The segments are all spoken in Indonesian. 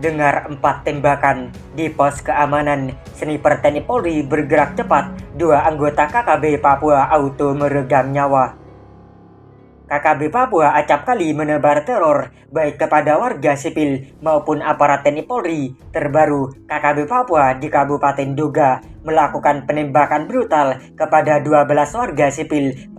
dengar 4 tembakan di pos keamanan. Sniper TNI Polri bergerak cepat, 2 anggota KKB Papua auto meregang nyawa. KKB Papua acap kali menebar teror baik kepada warga sipil maupun aparat TNI Polri. Terbaru, KKB Papua di Kabupaten Duga melakukan penembakan brutal kepada 12 warga sipil.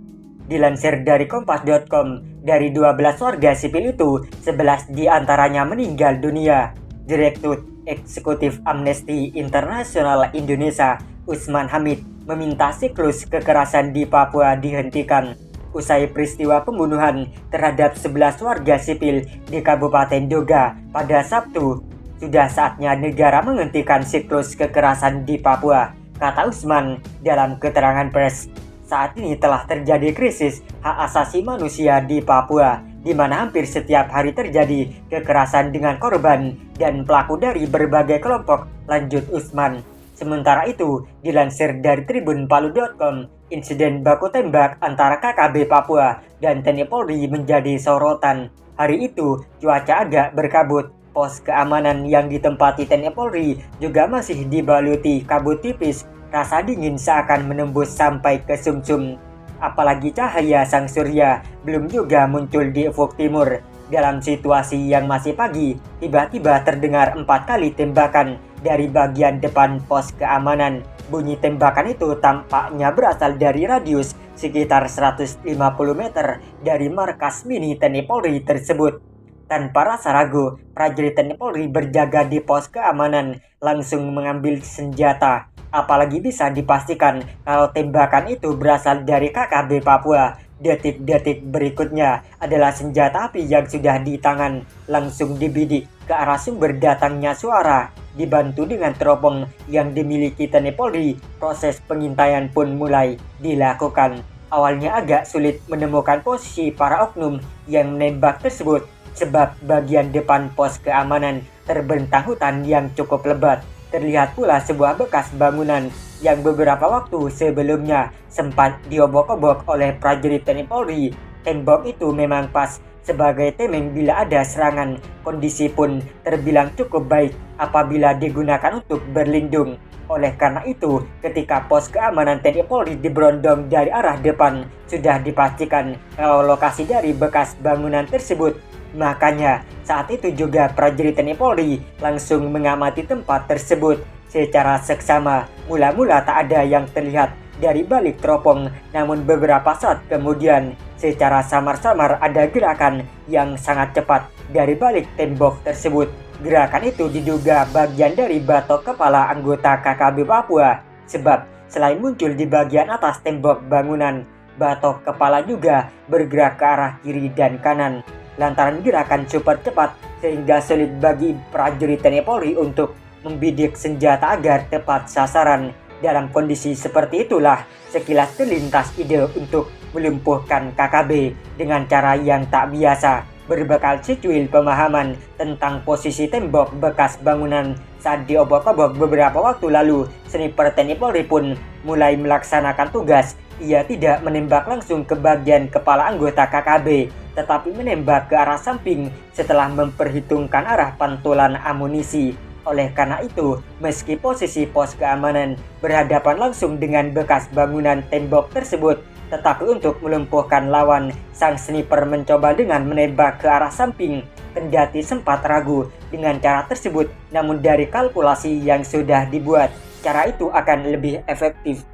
Dilansir dari kompas.com, dari 12 warga sipil itu, 11 diantaranya meninggal dunia. Direktur Eksekutif Amnesty International Indonesia, Usman Hamid, meminta siklus kekerasan di Papua dihentikan. Usai peristiwa pembunuhan terhadap 11 warga sipil di Kabupaten Duga pada Sabtu, sudah saatnya negara menghentikan siklus kekerasan di Papua, kata Usman dalam keterangan pers. Saat ini telah terjadi krisis hak asasi manusia di Papua, di mana hampir setiap hari terjadi kekerasan dengan korban dan pelaku dari berbagai kelompok, lanjut Usman. Sementara itu, dilansir dari tribunpalu.com, insiden baku tembak antara KKB Papua dan TNI Polri menjadi sorotan. Hari itu, cuaca agak berkabut. Pos keamanan yang ditempati TNI Polri juga masih dibaluti kabut tipis. Rasa dingin seakan menembus sampai ke sumsum. Apalagi cahaya sang surya belum juga muncul di ufuk timur. Dalam situasi yang masih pagi, tiba-tiba terdengar 4 kali tembakan dari bagian depan pos keamanan. Bunyi tembakan itu tampaknya berasal dari radius sekitar 150 meter dari markas mini TNI Polri tersebut. Tanpa rasa ragu, prajurit TNI Polri berjaga di pos keamanan langsung mengambil senjata. Apalagi bisa dipastikan kalau tembakan itu berasal dari KKB Papua. Detik-detik berikutnya adalah senjata api yang sudah di tangan langsung dibidik ke arah sumber datangnya suara. Dibantu dengan teropong yang dimiliki TNI Polri, proses pengintaian pun mulai dilakukan. Awalnya agak sulit menemukan posisi para oknum yang menembak tersebut, sebab bagian depan pos keamanan terbentang hutan yang cukup lebat. Terlihat pula sebuah bekas bangunan yang beberapa waktu sebelumnya sempat diobok-obok oleh prajurit TNI Polri. Tembok itu memang pas sebagai tameng bila ada serangan. Kondisi pun terbilang cukup baik apabila digunakan untuk berlindung. Oleh karena itu, ketika pos keamanan TNI Polri diberondong dari arah depan, sudah dipastikan kalau lokasi dari bekas bangunan tersebut. Makanya, saat itu juga prajurit TNI Polri langsung mengamati tempat tersebut secara seksama. Mula-mula tak ada yang terlihat dari balik teropong, namun beberapa saat kemudian secara samar-samar ada gerakan yang sangat cepat dari balik tembok tersebut. Gerakan itu diduga bagian dari batok kepala anggota KKB Papua, sebab selain muncul di bagian atas tembok bangunan, batok kepala juga bergerak ke arah kiri dan kanan. Lantaran gerakan super cepat sehingga sulit bagi prajurit TNI Polri untuk membidik senjata agar tepat sasaran. Dalam kondisi seperti itulah sekilas terlintas ide untuk melumpuhkan KKB dengan cara yang tak biasa. Berbekal secuil pemahaman tentang posisi tembok bekas bangunan saat diobok-obok beberapa waktu lalu, sniper TNI Polri pun mulai melaksanakan tugas. Ia tidak menembak langsung ke bagian kepala anggota KKB, tetapi menembak ke arah samping setelah memperhitungkan arah pantulan amunisi. Oleh karena itu, meski posisi pos keamanan berhadapan langsung dengan bekas bangunan tembok tersebut, tetapi untuk melumpuhkan lawan, sang sniper mencoba dengan menembak ke arah samping. Kendati sempat ragu dengan cara tersebut, namun dari kalkulasi yang sudah dibuat, cara itu akan lebih efektif.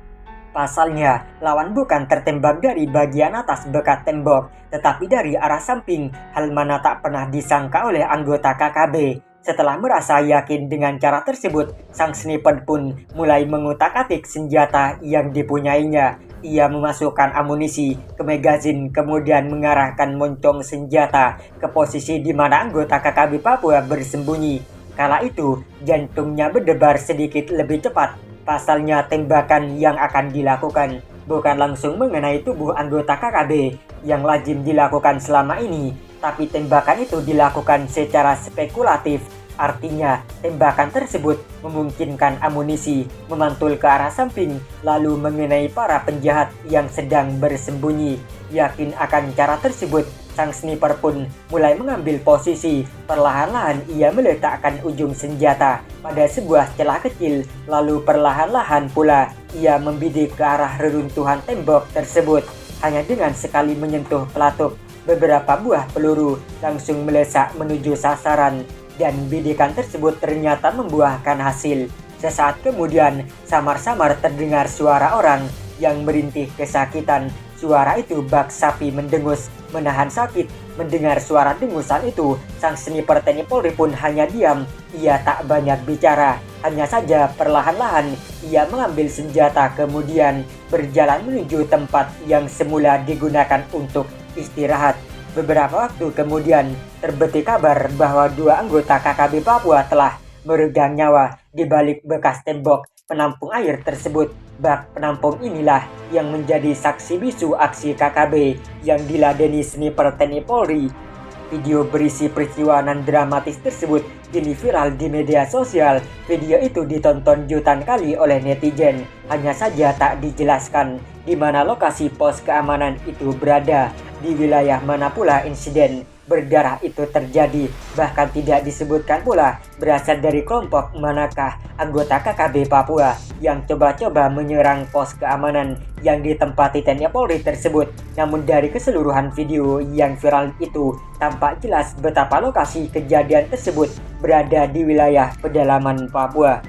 Pasalnya, lawan bukan tertembak dari bagian atas bekas tembok, tetapi dari arah samping, hal mana tak pernah disangka oleh anggota KKB. Setelah merasa yakin dengan cara tersebut, sang sniper pun mulai mengutak-atik senjata yang dipunyainya. Ia memasukkan amunisi ke magazin, kemudian mengarahkan moncong senjata ke posisi di mana anggota KKB Papua bersembunyi. Kala itu, jantungnya berdebar sedikit lebih cepat. Pasalnya tembakan yang akan dilakukan bukan langsung mengenai tubuh anggota KKB yang lazim dilakukan selama ini, tapi tembakan itu dilakukan secara spekulatif. Artinya, tembakan tersebut memungkinkan amunisi memantul ke arah samping lalu mengenai para penjahat yang sedang bersembunyi. Yakin akan cara tersebut, sang sniper pun mulai mengambil posisi. Perlahan-lahan ia meletakkan ujung senjata pada sebuah celah kecil, lalu perlahan-lahan pula ia membidik ke arah reruntuhan tembok tersebut. Hanya dengan sekali menyentuh pelatuk, beberapa buah peluru langsung melesak menuju sasaran, dan bidikan tersebut ternyata membuahkan hasil. Sesaat kemudian, samar-samar terdengar suara orang yang merintih kesakitan. Suara itu bak sapi mendengus, menahan sakit. Mendengar suara dengusan itu, sang sniper TNI Polri pun hanya diam. Ia tak banyak bicara, hanya saja perlahan-lahan ia mengambil senjata kemudian berjalan menuju tempat yang semula digunakan untuk istirahat. Beberapa waktu kemudian, terbetik kabar bahwa 2 anggota KKB Papua telah meregang nyawa di balik bekas tembok penampung air tersebut. Bak penampung inilah yang menjadi saksi bisu aksi KKB yang diladeni sniper TNI Polri. Video berisi peristiwa nan dramatis tersebut kini viral di media sosial. Video itu ditonton jutaan kali oleh netizen. Hanya saja tak dijelaskan di mana lokasi pos keamanan itu berada, di wilayah mana pula insiden berdarah itu terjadi. Bahkan tidak disebutkan pula berasal dari kelompok manakah anggota KKB Papua yang coba-coba menyerang pos keamanan yang ditempati TNI Polri tersebut. Namun dari keseluruhan video yang viral itu, tampak jelas betapa lokasi kejadian tersebut berada di wilayah pedalaman Papua.